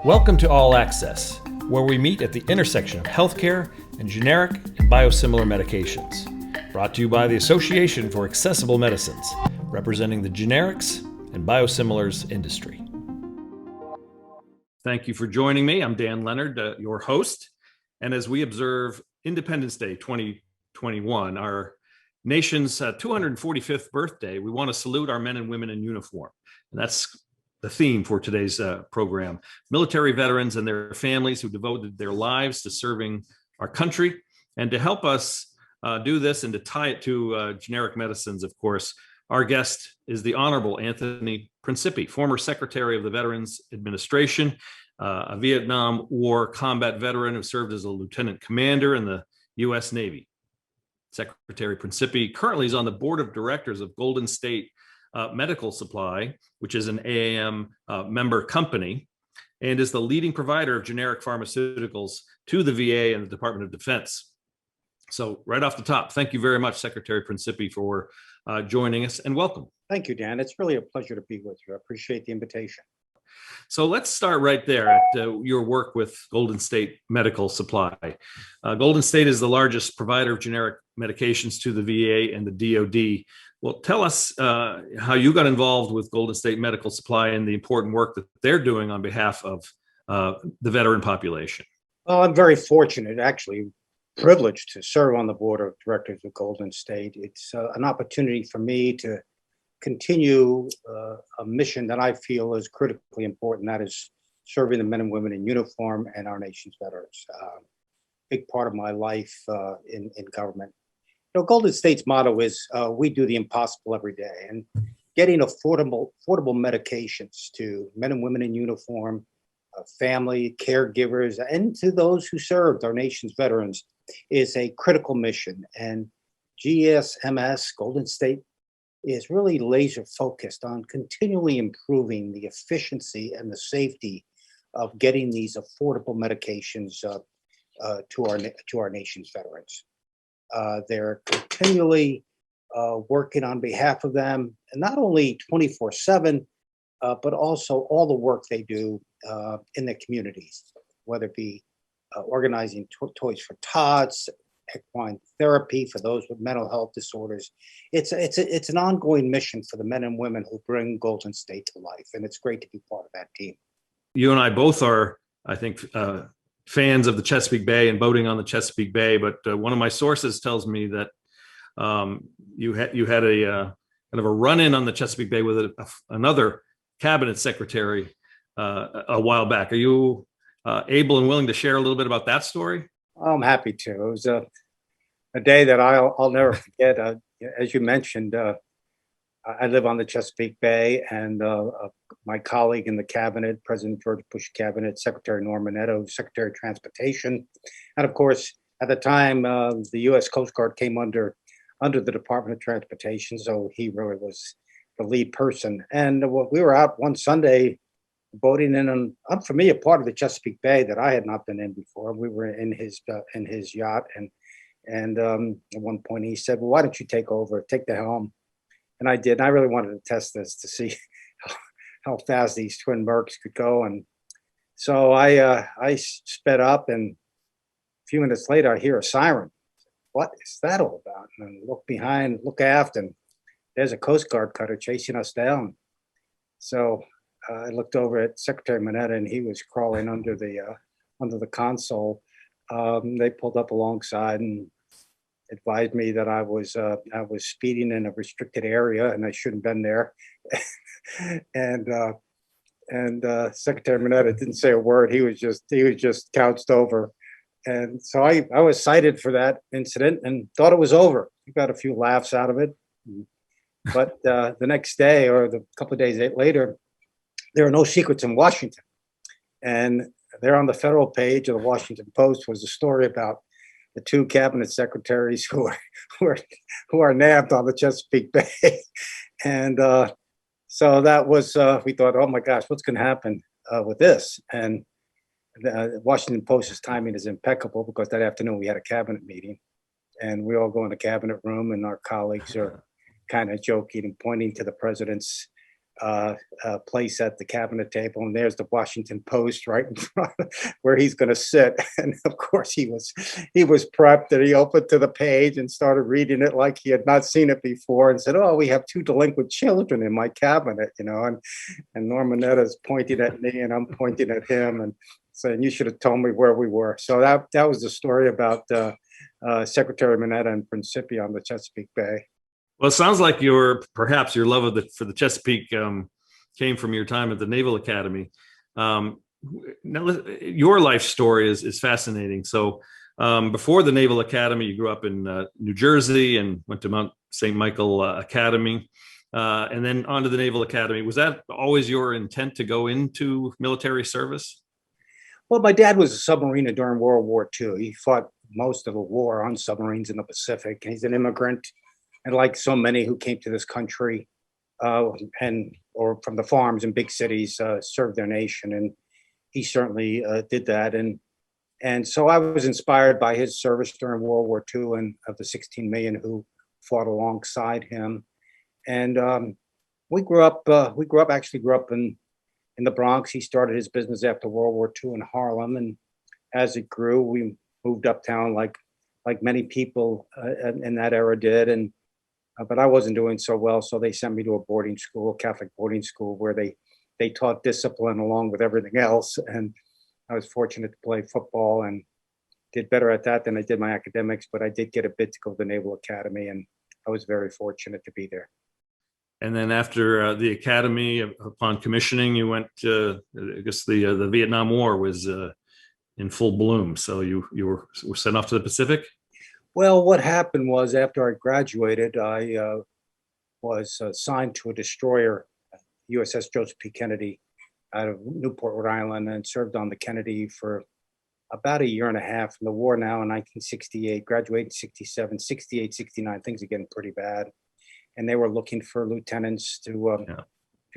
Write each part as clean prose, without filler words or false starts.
Welcome to All Access, where we meet at the intersection of healthcare and generic and biosimilar medications. Brought to you by the Association for Accessible Medicines, representing the generics and biosimilars industry. Thank you for joining me. I'm Dan Leonard, your host. And as we observe Independence Day 2021, our nation's 245th birthday, we want to salute our men and women in uniform. And that's the theme for today's program. Military veterans and their families who devoted their lives to serving our country. And to help us do this and to tie it to generic medicines, of course, our guest is the Honorable Anthony Principi, former Secretary of the Veterans Administration, a Vietnam War combat veteran who served as a lieutenant commander in the U.S. Navy. Secretary Principi currently is on the board of directors of Golden State Medical Supply, which is an AAM member company, and is the leading provider of generic pharmaceuticals to the VA and the Department of Defense. So right off the top, thank you very much, Secretary Principi, for joining us, and welcome. Thank you, Dan. It's really a pleasure to be with you. I appreciate the invitation. So let's start right there at your work with Golden State Medical Supply. Golden State is the largest provider of generic medications to the VA and the DoD. Well, tell us how you got involved with Golden State Medical Supply and the important work that they're doing on behalf of the veteran population. Well, I'm very fortunate, actually privileged to serve on the board of directors of Golden State. It's an opportunity for me to continue a mission that I feel is critically important, that is serving the men and women in uniform and our nation's veterans. Big part of my life in government. You know, Golden State's motto is we do the impossible every day, and getting affordable medications to men and women in uniform, family, caregivers, and to those who served, our nation's veterans, is a critical mission. And GSMS, Golden State, is really laser focused on continually improving the efficiency and the safety of getting these affordable medications to our nation's veterans. They're continually working on behalf of them, and not only 24/7, but also all the work they do in the communities, whether it be organizing Toys for Tots, equine therapy for those with mental health disorders. It's an ongoing mission for the men and women who bring Golden State to life, and it's great to be part of that team. You and I both are, I think, fans of the Chesapeake Bay and boating on the Chesapeake Bay, but one of my sources tells me that you had a kind of a run-in on the Chesapeake Bay with another cabinet secretary a while back. Are you able and willing to share a little bit about that story? I'm happy to. It was a day that I'll never forget. As you mentioned, I live on the Chesapeake Bay, and my colleague in the cabinet, President George Bush cabinet, Secretary Norman Edo, Secretary of Transportation, and of course, at the time, the U.S. Coast Guard came under the Department of Transportation, so he really was the lead person. And we were out one Sunday boating in an unfamiliar part of the Chesapeake Bay that I had not been in before. We were in his yacht, and at one point he said, "Well, why don't you take the helm?" And I did. And I really wanted to test this to see how fast these twin Mercs could go. And so I sped up, and a few minutes later I hear a siren. What is that all about? And I look behind, look aft, and there's a Coast Guard cutter chasing us down. So I looked over at Secretary Mineta, and he was crawling under the console. They pulled up alongside and advised me that I was speeding in a restricted area and I shouldn't have been there. and Secretary Mineta didn't say a word. He was just couched over. And so I was cited for that incident and thought it was over. We got a few laughs out of it. But the next day, or the couple of days later, there are no secrets in Washington. And there on the federal page of the Washington Post was a story about the two cabinet secretaries who are nabbed on the Chesapeake Bay. And so that was, we thought, oh my gosh, what's going to happen with this? And the Washington Post's timing is impeccable, because that afternoon we had a cabinet meeting, and we all go in the cabinet room, and our colleagues are kind of joking and pointing to the president's place at the cabinet table, and there's the Washington Post right in front where he's going to sit. And of course, he was prepped, and he opened to the page and started reading it like he had not seen it before, and said, "Oh, we have two delinquent children in my cabinet," and Norman is pointing at me, and I'm pointing at him, and saying, "You should have told me where we were." So that was the story about Secretary Mineta and Principi on the Chesapeake Bay. Well, it sounds like perhaps your love for the Chesapeake came from your time at the Naval Academy. Now, your life story is fascinating. So, before the Naval Academy, you grew up in New Jersey and went to Mount St. Michael Academy, and then on to the Naval Academy. Was that always your intent to go into military service? Well, my dad was a submariner during World War II. He fought most of the war on submarines in the Pacific. He's an immigrant, and like so many who came to this country, or from the farms in big cities, served their nation, and he certainly did that. And so I was inspired by his service during World War II, and of the 16 million who fought alongside him. And we grew up. Actually grew up in the Bronx. He started his business after World War II in Harlem, and as it grew, we moved uptown like many people in that era did. And but I wasn't doing so well, so they sent me to a boarding school, Catholic boarding school, where they taught discipline along with everything else. And I was fortunate to play football and did better at that than I did my academics. But I did get a bid to go to the Naval Academy, and I was very fortunate to be there. And then after the academy, upon commissioning, you went to, I guess the Vietnam War was in full bloom. So you were sent off to the Pacific? Well, what happened was after I graduated, I was assigned to a destroyer, USS Joseph P. Kennedy, out of Newport, Rhode Island, and served on the Kennedy for about a year and a half. In the war now in 1968, graduated in 67, 68, 69, things are getting pretty bad. And they were looking for lieutenants to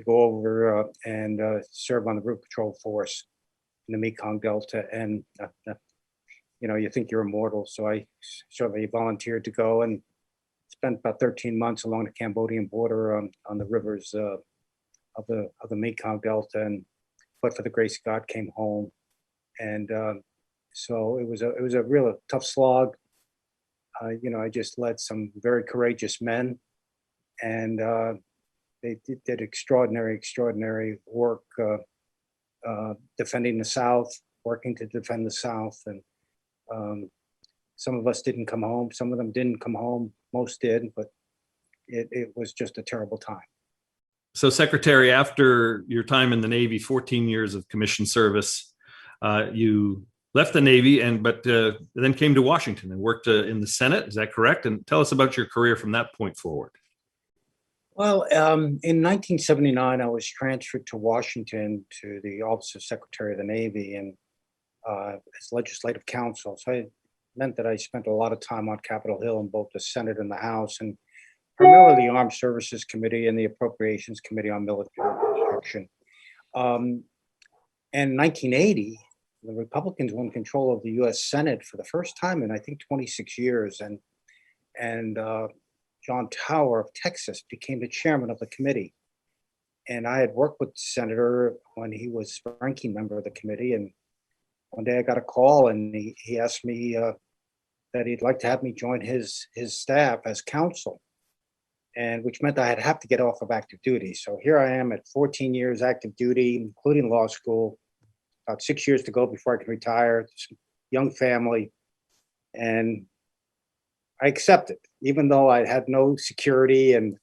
go over and serve on the Route Patrol Force in the Mekong Delta. And you think you're immortal, so I certainly volunteered to go and spent about 13 months along the Cambodian border on the rivers of the Mekong Delta, and but for the grace of God came home. And so it was a real tough slog. I just led some very courageous men, and they did extraordinary work defending the South, working to defend the South. And some of us didn't come home, some of them didn't come home, most did, but it was just a terrible time. So, Secretary, after your time in the Navy, 14 years of commissioned service, you left the Navy but then came to Washington and worked in the Senate. Is that correct? And tell us about your career from that point forward. Well, in 1979, I was transferred to Washington to the Office of Secretary of the Navy and as legislative counsel. So it meant that I spent a lot of time on Capitol Hill in both the Senate and the House, and primarily the Armed Services Committee and the Appropriations Committee on Military Construction. And in 1980, the Republicans won control of the U.S. Senate for the first time in, I think, 26 years. And John Tower of Texas became the chairman of the committee. And I had worked with the senator when he was ranking member of the committee. And one day I got a call, and he asked me that he'd like to have me join his staff as counsel, and which meant I'd have to get off of active duty. So here I am at 14 years active duty, including law school, about 6 years to go before I can retire, young family. And I accepted, even though I had no security and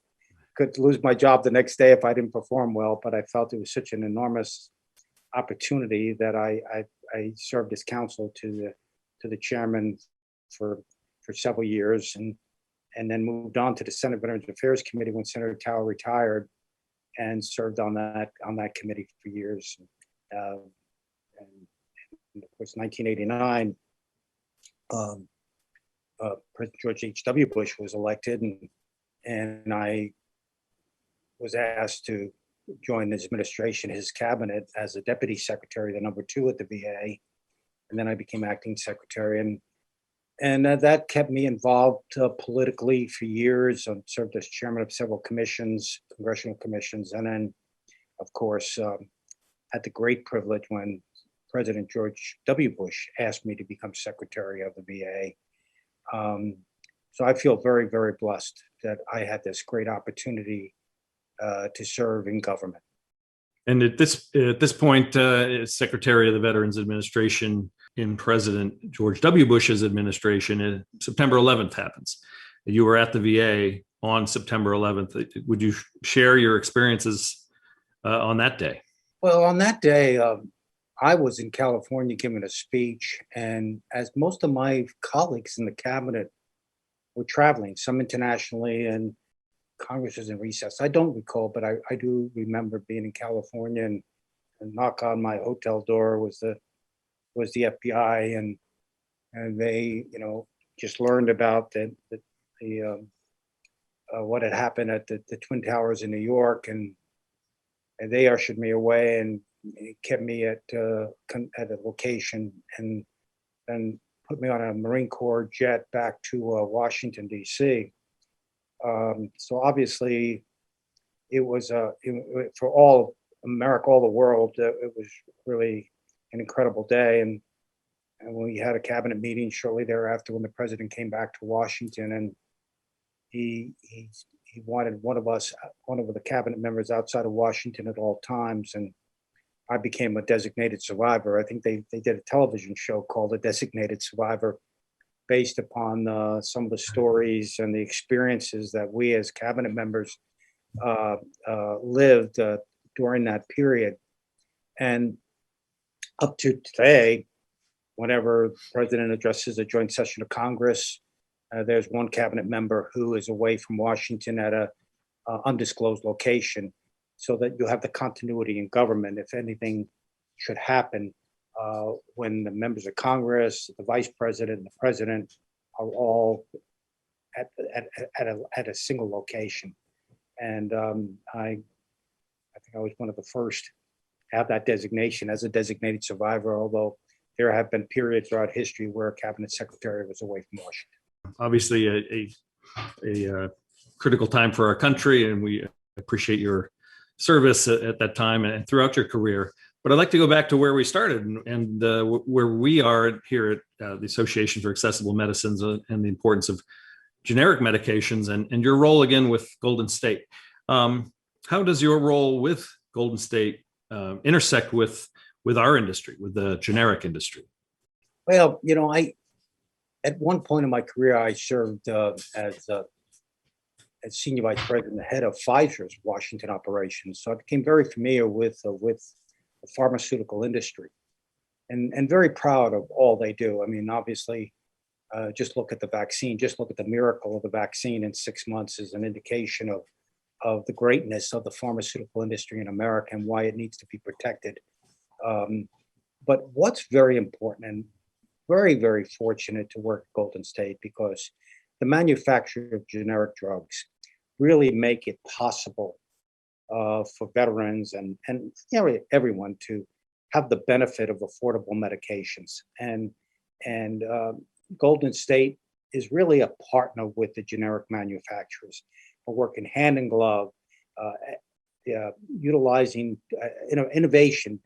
could lose my job the next day if I didn't perform well. But I felt it was such an enormous opportunity that I served as counsel to the chairman for several years, and then moved on to the Senate Veterans Affairs Committee when Senator Tower retired, and served on that committee for years. And of course, 1989. President George H.W. Bush was elected, and I was asked to join his administration, his cabinet, as a deputy secretary, the number 2 at the VA, and then I became acting secretary, and that kept me involved politically for years. I served as chairman of several commissions, congressional commissions, and then of course, had the great privilege when President George W. Bush asked me to become Secretary of the VA. So I feel very, very blessed that I had this great opportunity to serve in government. And at this point, as Secretary of the Veterans Administration in President George W. Bush's administration, September 11th happens. You were at the VA on September 11th. Would you share your experiences on that day? Well, on that day, I was in California giving a speech, and as most of my colleagues in the cabinet were traveling, some internationally, and Congress was in recess. I don't recall, but I do remember being in California, and knock on my hotel door was the FBI, and they just learned about the what had happened at the Twin Towers in New York, and they ushered me away and kept me at a location, and then put me on a Marine Corps jet back to Washington, D.C. So obviously, it was for all of America, all the world. It was really an incredible day, and we had a cabinet meeting shortly thereafter when the president came back to Washington, and he wanted one of the cabinet members outside of Washington at all times, and I became a designated survivor. I think they did a television show called The Designated Survivor, based upon some of the stories and the experiences that we as cabinet members lived during that period. And up to today, whenever the president addresses a joint session of Congress, there's one cabinet member who is away from Washington at a undisclosed location, so that you have the continuity in government if anything should happen. When the members of Congress, the vice president, and the president are all at a single location, and I think I was one of the first to have that designation as a designated survivor. Although there have been periods throughout history where a cabinet secretary was away from Washington. Obviously, a critical time for our country, and we appreciate your service at that time and throughout your career. But I'd like to go back to where we started and where we are here at the Association for Accessible Medicines, and the importance of generic medications, and your role again with Golden State. How does your role with Golden State intersect with our industry, with the generic industry? Well, at one point in my career, I served as senior vice president, head of Pfizer's Washington operations. So I became very familiar with the pharmaceutical industry, and very proud of all they do. I mean, obviously, just look at the vaccine. Just look at the miracle of the vaccine in 6 months is an indication of the greatness of the pharmaceutical industry in America and why it needs to be protected. But what's very important, and very, very fortunate to work at Golden State, because the manufacture of generic drugs really make it possible for veterans and everyone to have the benefit of affordable medications. And Golden State is really a partner with the generic manufacturers. We're working hand in glove, utilizing innovation,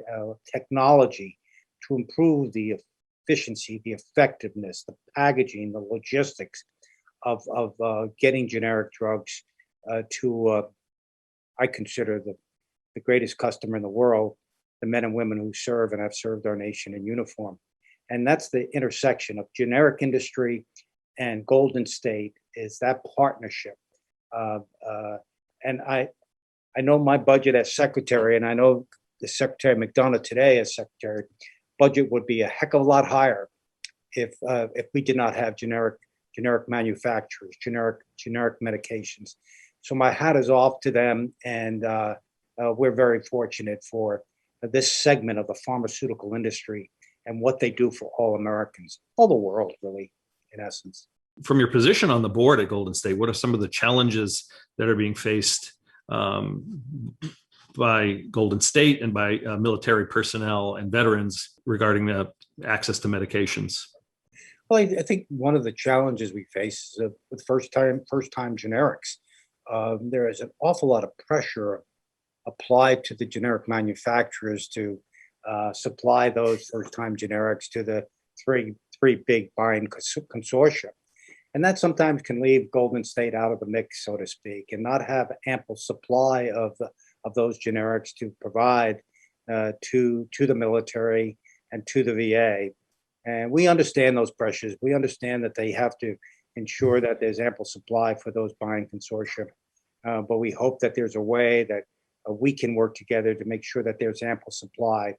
technology to improve the efficiency, the effectiveness, the packaging, the logistics of getting generic drugs to I consider the greatest customer in the world, the men and women who serve and have served our nation in uniform. And that's the intersection of generic industry and Golden State, is that partnership. And I know my budget as secretary, and I know the Secretary McDonough today as secretary, budget would be a heck of a lot higher if we did not have generic manufacturers, generic medications. So my hat is off to them, and we're very fortunate for this segment of the pharmaceutical industry and what they do for all Americans, all the world, really, in essence. From your position on the board at Golden State, what are some of the challenges that are being faced by Golden State and by military personnel and veterans regarding the access to medications? Well, I think one of the challenges we face is with first time generics. There is an awful lot of pressure applied to the generic manufacturers to supply those first-time generics to the three big buying consortia. And that sometimes can leave Golden State out of the mix, so to speak, and not have ample supply of those generics to provide to the military and to the VA. And we understand those pressures. We understand that they have to ensure that there's ample supply for those buying consortia. But we hope that there's a way that we can work together to make sure that there's ample supply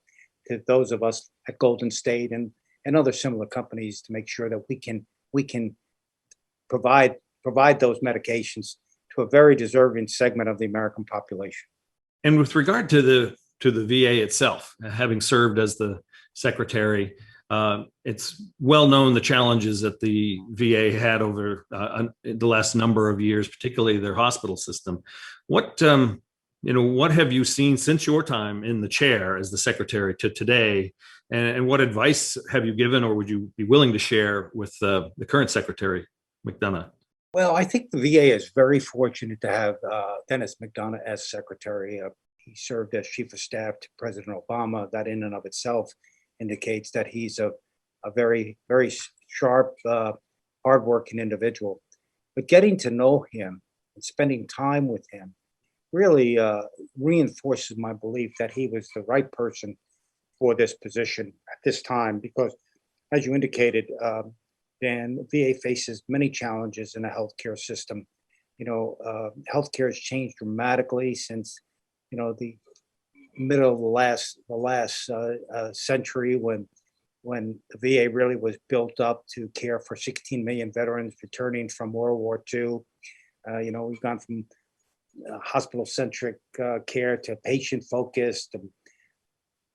to those of us at Golden State and other similar companies to make sure that we can provide those medications to a very deserving segment of the American population. And with regard to the VA itself, having served as the secretary, it's well known the challenges that the VA had over the last number of years, particularly their hospital system. What have you seen since your time in the chair as the secretary to today, and what advice have you given, or would you be willing to share with the current secretary, McDonough? Well, I think the VA is very fortunate to have Dennis McDonough as secretary. He served as chief of staff to President Obama. That in and of itself indicates that he's a very, very sharp, hardworking individual. But getting to know him and spending time with him really reinforces my belief that he was the right person for this position at this time, because as you indicated, Dan, the VA faces many challenges in the healthcare system. Healthcare has changed dramatically since, the middle of the last century, when the VA really was built up to care for 16 million veterans returning from World War II. We've gone from hospital-centric care to patient-focused.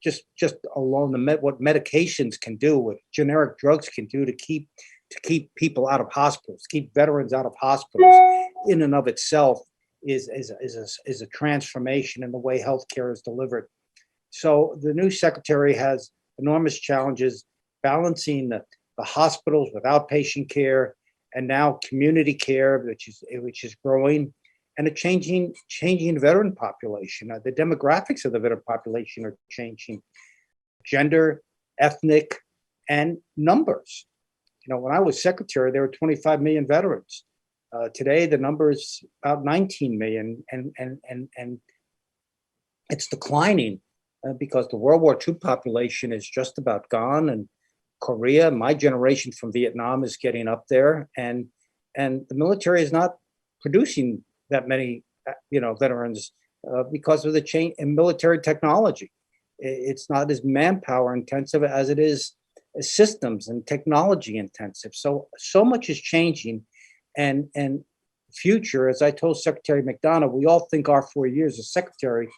Just alone what medications can do, what generic drugs can do to keep people out of hospitals, keep veterans out of hospitals, in and of itself is a transformation in the way healthcare is delivered. So the new secretary has enormous challenges balancing the hospitals with outpatient care, and now community care, which is growing, and a changing veteran population. The demographics of the veteran population are changing, gender, ethnic, and numbers. When I was secretary, there were 25 million veterans. Today, the number is about 19 million, and it's declining because the World War II population is just about gone, and Korea, my generation from Vietnam, is getting up there, and the military is not producing that many, veterans because of the change in military technology. It's not as manpower intensive as it is systems and technology intensive. So much is changing, and future, as I told Secretary McDonough, we all think our 4 years as secretary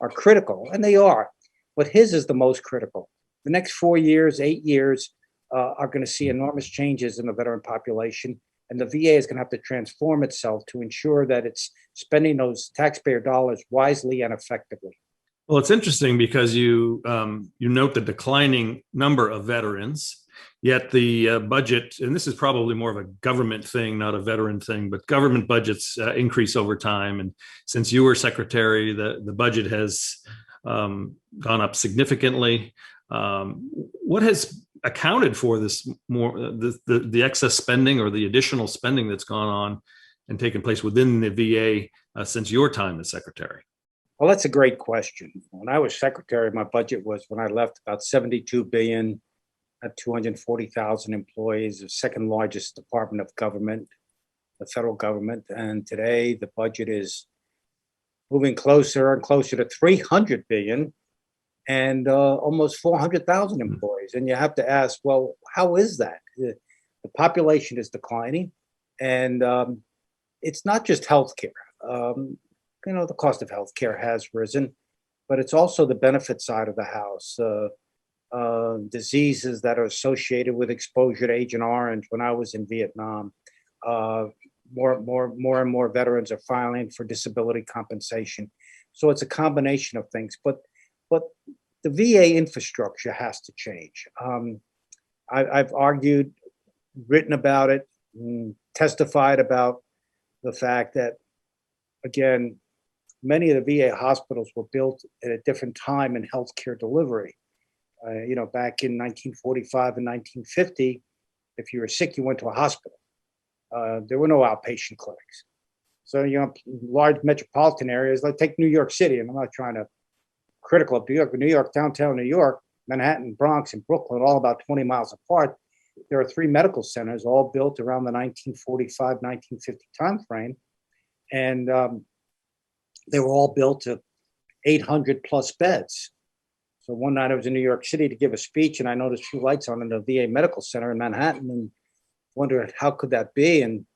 are critical, and they are, but his is the most critical. The next 4 years, 8 years are going to see enormous changes in the veteran population. And the VA is going to have to transform itself to ensure that it's spending those taxpayer dollars wisely and effectively. Well, it's interesting because you note the declining number of veterans, yet the budget, and this is probably more of a government thing, not a veteran thing, but government budgets increase over time. And since you were secretary, the budget has gone up significantly. What has accounted for this the excess spending or the additional spending that's gone on and taken place within the VA since your time as secretary? Well, that's a great question. When I was secretary, my budget was, when I left, about $72 billion, at 240,000 employees, the second largest department of government, the federal government. And today the budget is moving closer and closer to $300 billion. And almost 400,000 employees. And you have to ask, well, how is that? The population is declining, and it's not just healthcare. The cost of healthcare has risen, but it's also the benefit side of the house. Diseases that are associated with exposure to Agent Orange. When I was in Vietnam, more and more veterans are filing for disability compensation. So it's a combination of things, but the VA infrastructure has to change. I've argued, written about it, testified about the fact that, again, many of the VA hospitals were built at a different time in healthcare delivery. Back in 1945 and 1950, if you were sick, you went to a hospital. There were no outpatient clinics. So, large metropolitan areas, like take New York City, and I'm not trying to critical of New York, but New York, downtown New York, Manhattan, Bronx, and Brooklyn, all about 20 miles apart. There are 3 medical centers, all built around the 1945, 1950 timeframe. And they were all built to 800 plus beds. So one night I was in New York City to give a speech, and I noticed 2 lights on in the VA medical center in Manhattan, and wondered how could that be. And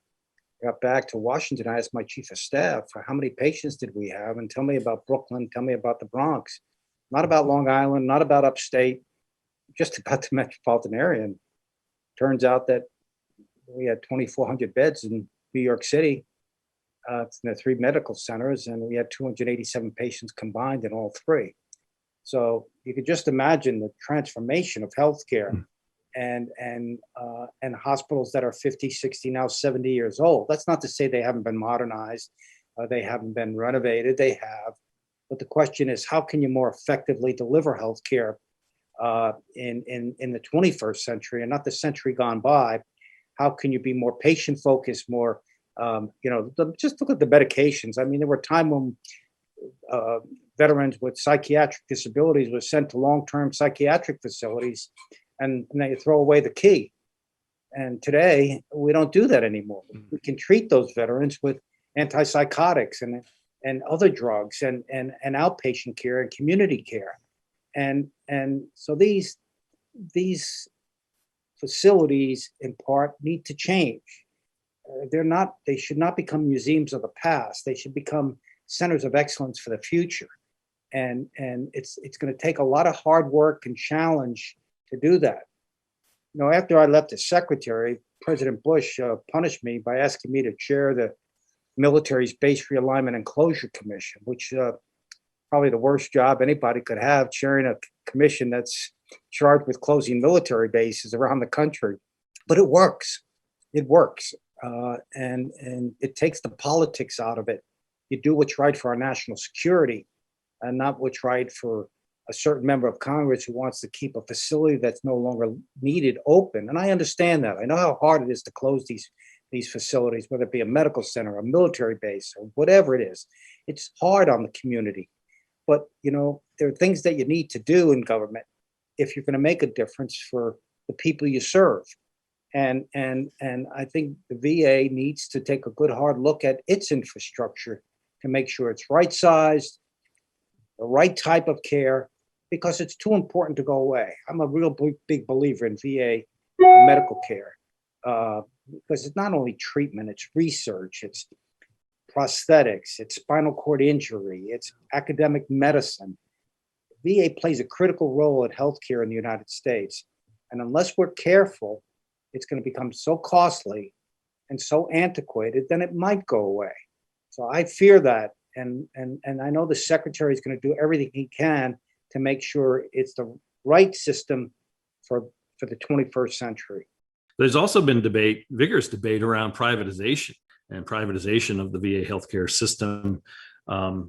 got back to Washington. I asked my chief of staff, how many patients did we have? And tell me about Brooklyn, tell me about the Bronx. Not about Long Island, not about upstate, just about the metropolitan area. And turns out that we had 2,400 beds in New York City, in the 3 medical centers, and we had 287 patients combined in all 3. So you could just imagine the transformation of healthcare and hospitals that are 50, 60, now 70 years old. That's not to say they haven't been modernized, they haven't been renovated, they have. But the question is, how can you more effectively deliver healthcare in the 21st century and not the century gone by? How can you be more patient focused, more, just look at the medications. I mean, there were times when veterans with psychiatric disabilities were sent to long-term psychiatric facilities, and they throw away the key. And today, we don't do that anymore. We can treat those veterans with antipsychotics and other drugs and outpatient care and community care. And so these facilities, in part, need to change. They should not become museums of the past. They should become centers of excellence for the future. And it's going to take a lot of hard work and challenge to do that. After I left as secretary, President Bush punished me by asking me to chair the military's Base Realignment and Closure Commission, which probably the worst job anybody could have, chairing a commission that's charged with closing military bases around the country. But it works. It works. And it takes the politics out of it. You do what's right for our national security and not what's right for a certain member of Congress who wants to keep a facility that's no longer needed open. And I understand that. I know how hard it is to close these facilities, whether it be a medical center, a military base, or whatever it is. It's hard on the community. But, there are things that you need to do in government if you're going to make a difference for the people you serve. And I think the VA needs to take a good hard look at its infrastructure to make sure it's right-sized, the right type of care, because it's too important to go away. I'm a real big believer in VA medical care because it's not only treatment, it's research, it's prosthetics, it's spinal cord injury, it's academic medicine. VA plays a critical role in healthcare in the United States. And unless we're careful, it's going to become so costly and so antiquated, then it might go away. So I fear that. And I know the secretary is going to do everything he can to make sure it's the right system for the 21st century. There's also been vigorous debate around privatization of the VA healthcare system,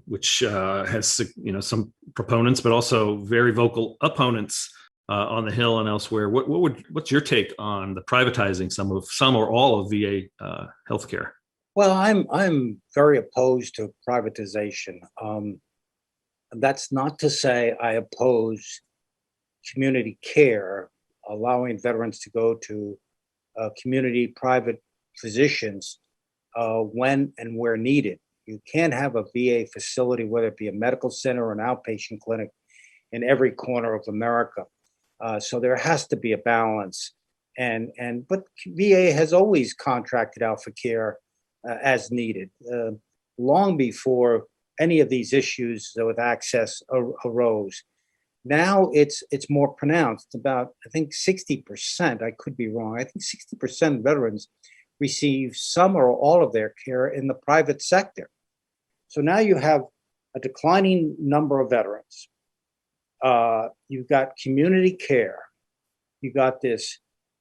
which has some proponents, but also very vocal opponents on the Hill and elsewhere. What's your take on the privatizing some or all of VA healthcare? Well, I'm very opposed to privatization. That's not to say I oppose community care, allowing veterans to go to community private physicians when and where needed. You can't have a VA facility, whether it be a medical center or an outpatient clinic, in every corner of America. So there has to be a balance. But VA has always contracted out for care as needed, long before any of these issues with access arose. Now it's more pronounced. About, I think 60%, I could be wrong, I think 60% of veterans receive some or all of their care in the private sector. So now you have a declining number of veterans. You've got community care. You got this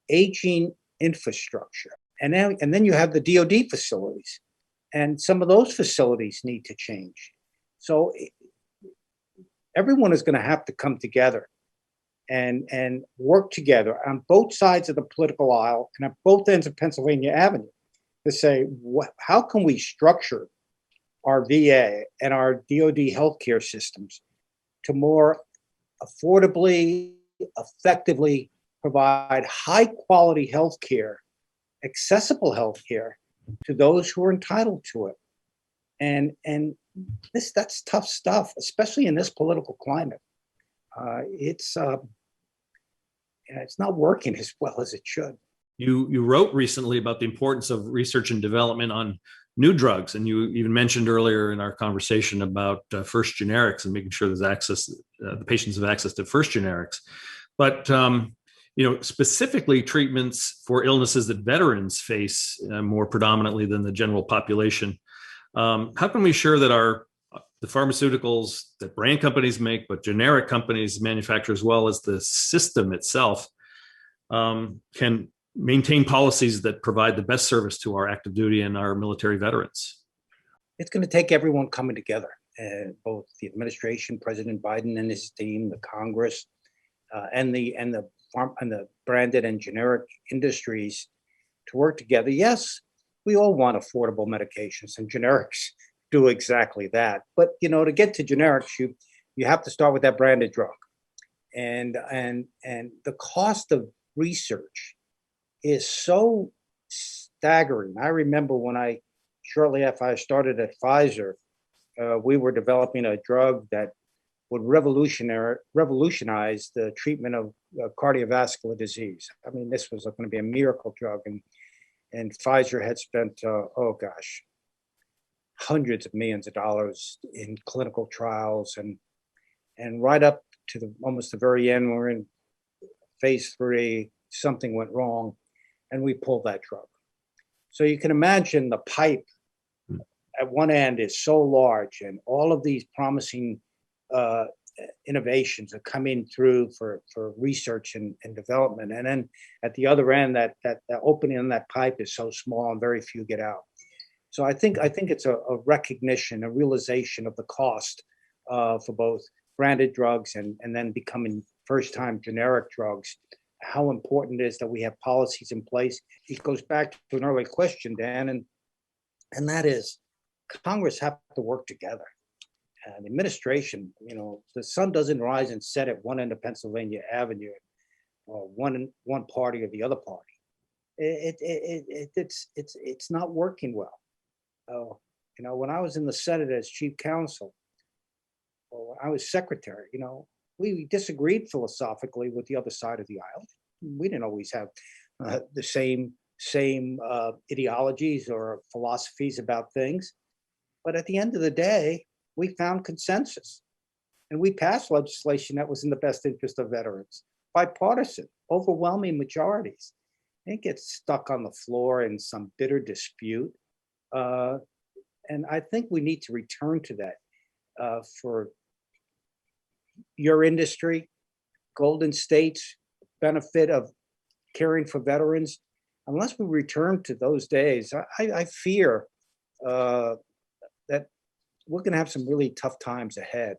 aging infrastructure. And then you have the DoD facilities. And some of those facilities need to change. So everyone is going to have to come together and work together on both sides of the political aisle and at both ends of Pennsylvania Avenue to say, how can we structure our VA and our DoD healthcare systems to more affordably, effectively provide high quality healthcare, accessible healthcare to those who are entitled to it. And that's tough stuff, especially in this political climate. It's not working as well as it should. You wrote recently about the importance of research and development on new drugs, and you even mentioned earlier in our conversation about first generics and making sure there's access, the patients have access to first generics. But specifically treatments for illnesses that veterans face more predominantly than the general population. How can we ensure that the pharmaceuticals that brand companies make, but generic companies manufacture, as well as the system itself, can maintain policies that provide the best service to our active duty and our military veterans? It's going to take everyone coming together, both the administration, President Biden and his team, the Congress, and the branded and generic industries to work together. Yes, we all want affordable medications, and generics do exactly that. But to get to generics, you have to start with that branded drug, and the cost of research is so staggering. I remember when shortly after I started at Pfizer, we were developing a drug that would revolutionize the treatment of cardiovascular disease. I mean, this was going to be a miracle drug, and Pfizer had spent, hundreds of millions of dollars in clinical trials, and right up to almost the very end, we're in phase 3, something went wrong, and we pulled that drug. So you can imagine the pipe at one end is so large, and all of these promising innovations are coming through for research and development. And then at the other end, that opening in that pipe is so small and very few get out. So I think it's a recognition, a realization of the cost for both branded drugs and then becoming first-time generic drugs, how important it is that we have policies in place. It goes back to an earlier question, Dan, and that is Congress have to work together. The administration, the sun doesn't rise and set at one end of Pennsylvania Avenue, or one party or the other party. It's not working well. When I was in the Senate as chief counsel, or when I was secretary, we disagreed philosophically with the other side of the aisle. We didn't always have the same ideologies or philosophies about things, but at the end of the day, we found consensus, and we passed legislation that was in the best interest of veterans, bipartisan, overwhelming majorities. It gets stuck on the floor in some bitter dispute, and I think we need to return to that for your industry, Golden State's benefit of caring for veterans. Unless we return to those days, I fear that we're going to have some really tough times ahead.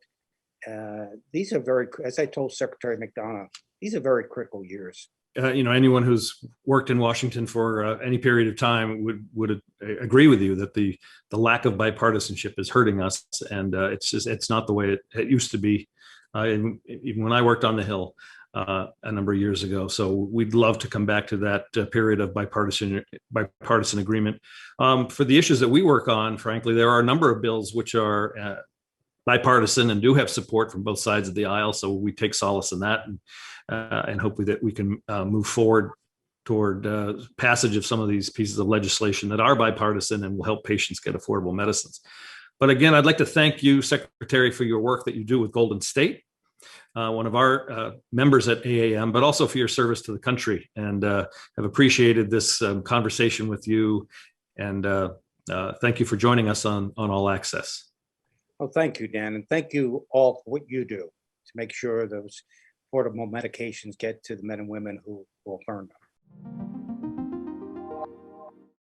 These are as I told Secretary McDonough, these are very critical years. Anyone who's worked in Washington for any period of time would agree with you that the lack of bipartisanship is hurting us, and it's not the way it used to be. Even when I worked on the Hill a number of years ago. So we'd love to come back to that period of bipartisan agreement. For the issues that we work on, frankly, there are a number of bills which are bipartisan and do have support from both sides of the aisle. So we take solace in that, and hopefully that we can move forward toward passage of some of these pieces of legislation that are bipartisan and will help patients get affordable medicines. But again, I'd like to thank you, Secretary, for your work that you do with Golden State, one of our members at AAM, but also for your service to the country, and have appreciated this conversation with you. And thank you for joining us on All Access. Well, thank you, Dan, and thank you all for what you do to make sure those affordable medications get to the men and women who will earn them.